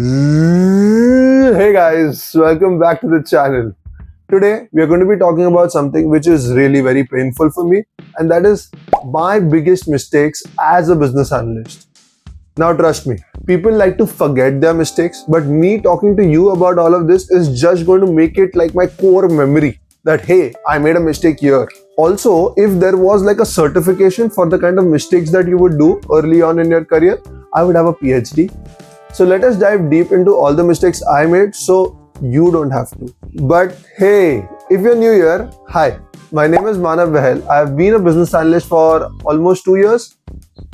Hey guys, welcome back to the channel. Today we are going to be talking about something which is really very painful for me, and that is my biggest mistakes as a business analyst. Now trust me, people like to forget their mistakes, but me talking to you about all of this is just going to make it like my core memory that hey, I made a mistake here. Also, if there was like a certification for the kind of mistakes that you would do early on in your career, I would have a PhD. So let us dive deep into all the mistakes I made so you don't have to. But hey, if you're new here, hi, my name is Manav Behel. I've been a business analyst for almost 2 years.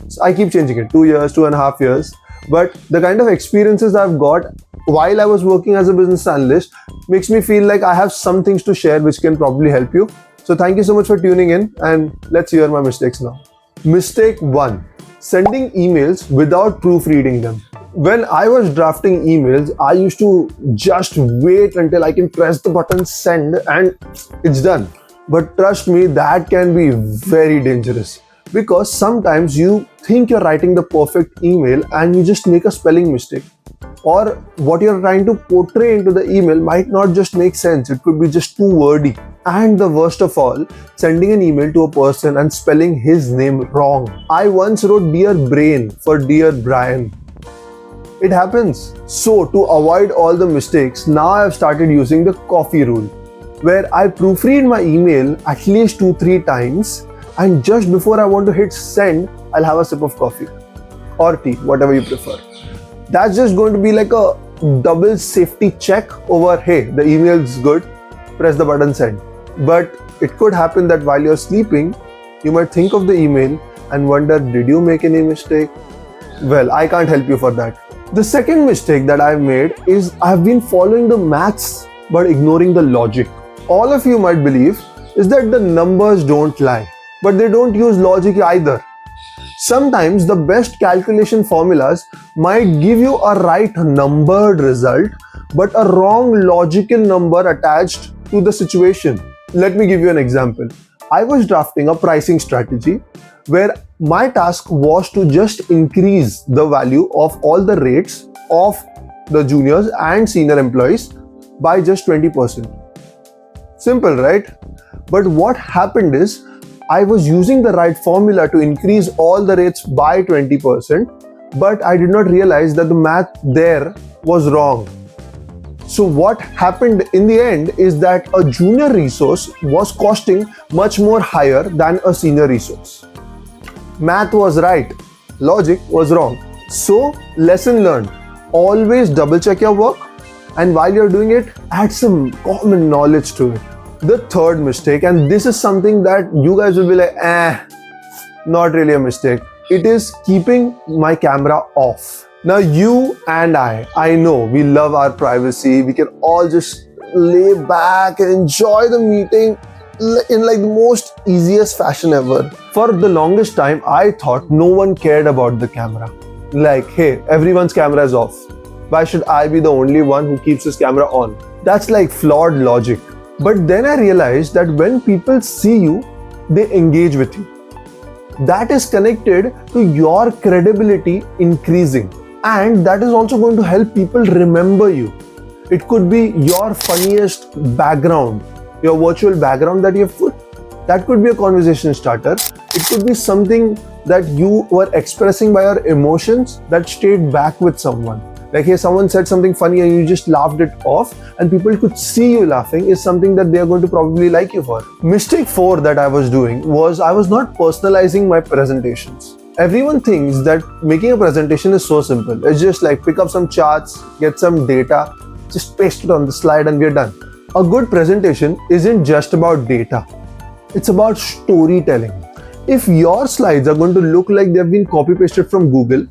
So I keep changing it, 2 years, 2.5 years. But the kind of experiences I've got while I was working as a business analyst makes me feel like I have some things to share which can probably help you. So thank you so much for tuning in, and let's hear my mistakes now. Mistake 1. Sending emails without proofreading them. When I was drafting emails, I used to just wait until I can press the button send and it's done. But trust me, that can be very dangerous because sometimes you think you're writing the perfect email and you just make a spelling mistake. Or what you're trying to portray into the email might not just make sense, it could be just too wordy. And the worst of all, sending an email to a person and spelling his name wrong. I once wrote Dear Brain for Dear Brian. It happens. So to avoid all the mistakes, now I've started using the coffee rule, where I proofread my email at least 2-3 times, and just before I want to hit send, I'll have a sip of coffee or tea, whatever you prefer. That's just going to be like a double safety check over, hey, the email is good, press the button send. But it could happen that while you're sleeping, you might think of the email and wonder, did you make any mistake? Well, I can't help you for that. The second mistake that I've made is I've been following the maths but ignoring the logic. All of you might believe is that the numbers don't lie, but they don't use logic either. Sometimes the best calculation formulas might give you a right numbered result, but a wrong logical number attached to the situation. Let me give you an example. I was drafting a pricing strategy where my task was to just increase the value of all the rates of the juniors and senior employees by just 20%. Simple, right? But what happened is I was using the right formula to increase all the rates by 20%, but I did not realize that the math there was wrong. So what happened in the end is that a junior resource was costing much more higher than a senior resource. Math was right, logic was wrong. So lesson learned, always double check your work, and while you're doing it, add some common knowledge to it. The third mistake, and this is something that you guys will be like, not really a mistake. It is keeping my camera off. Now you and I know we love our privacy. We can all just lay back and enjoy the meeting in like the most easiest fashion ever. For the longest time, I thought no one cared about the camera. Like, hey, everyone's camera is off. Why should I be the only one who keeps his camera on? That's like flawed logic. But then I realized that when people see you, they engage with you. That is connected to your credibility increasing. And that is also going to help people remember you. It could be your funniest background, your virtual background that you've put. That could be a conversation starter. It could be something that you were expressing by your emotions that stayed back with someone. Like, hey, someone said something funny and you just laughed it off, and people could see you laughing is something that they are going to probably like you for. Mistake 4 that I was doing was I was not personalizing my presentations. Everyone thinks that making a presentation is so simple. It's just like pick up some charts, get some data, just paste it on the slide and we're done. A good presentation isn't just about data. It's about storytelling. If your slides are going to look like they've been copy-pasted from Google,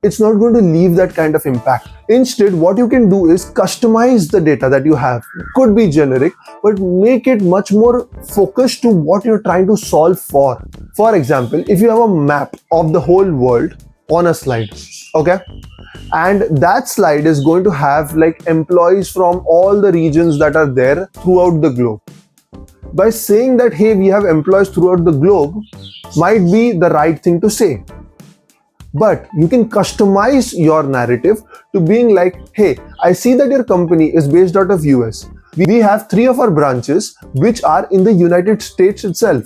it's not going to leave that kind of impact. Instead, what you can do is customize the data that you have. It could be generic, but make it much more focused to what you're trying to solve for. For example, if you have a map of the whole world on a slide, okay? And that slide is going to have like employees from all the regions that are there throughout the globe. By saying that, hey, we have employees throughout the globe might be the right thing to say. But you can customize your narrative to being like, hey, I see that your company is based out of US. We have 3 of our branches which are in the United States itself.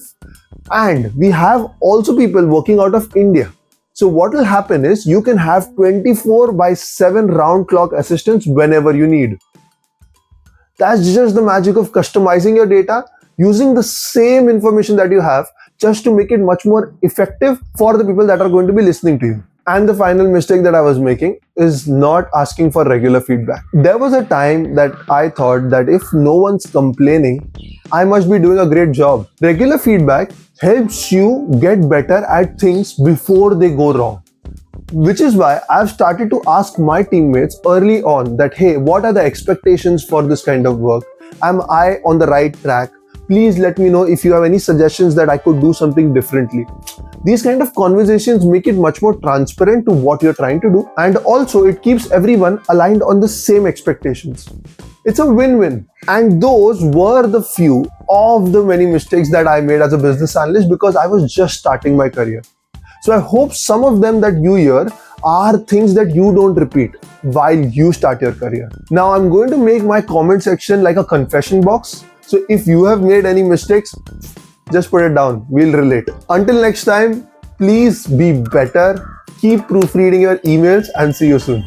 And we have also people working out of India. So what will happen is you can have 24/7 round clock assistance whenever you need. That's just the magic of customizing your data, using the same information that you have just to make it much more effective for the people that are going to be listening to you. And the final mistake that I was making is not asking for regular feedback. There was a time that I thought that if no one's complaining, I must be doing a great job. Regular feedback helps you get better at things before they go wrong. Which is why I've started to ask my teammates early on that, hey, what are the expectations for this kind of work? Am I on the right track? Please let me know if you have any suggestions that I could do something differently. These kind of conversations make it much more transparent to what you're trying to do, and also it keeps everyone aligned on the same expectations. It's a win-win. And those were the few of the many mistakes that I made as a business analyst because I was just starting my career. So I hope some of them that you hear are things that you don't repeat while you start your career. Now I'm going to make my comment section like a confession box. So if you have made any mistakes, just put it down. We'll relate. Until next time, please be better. Keep proofreading your emails and see you soon.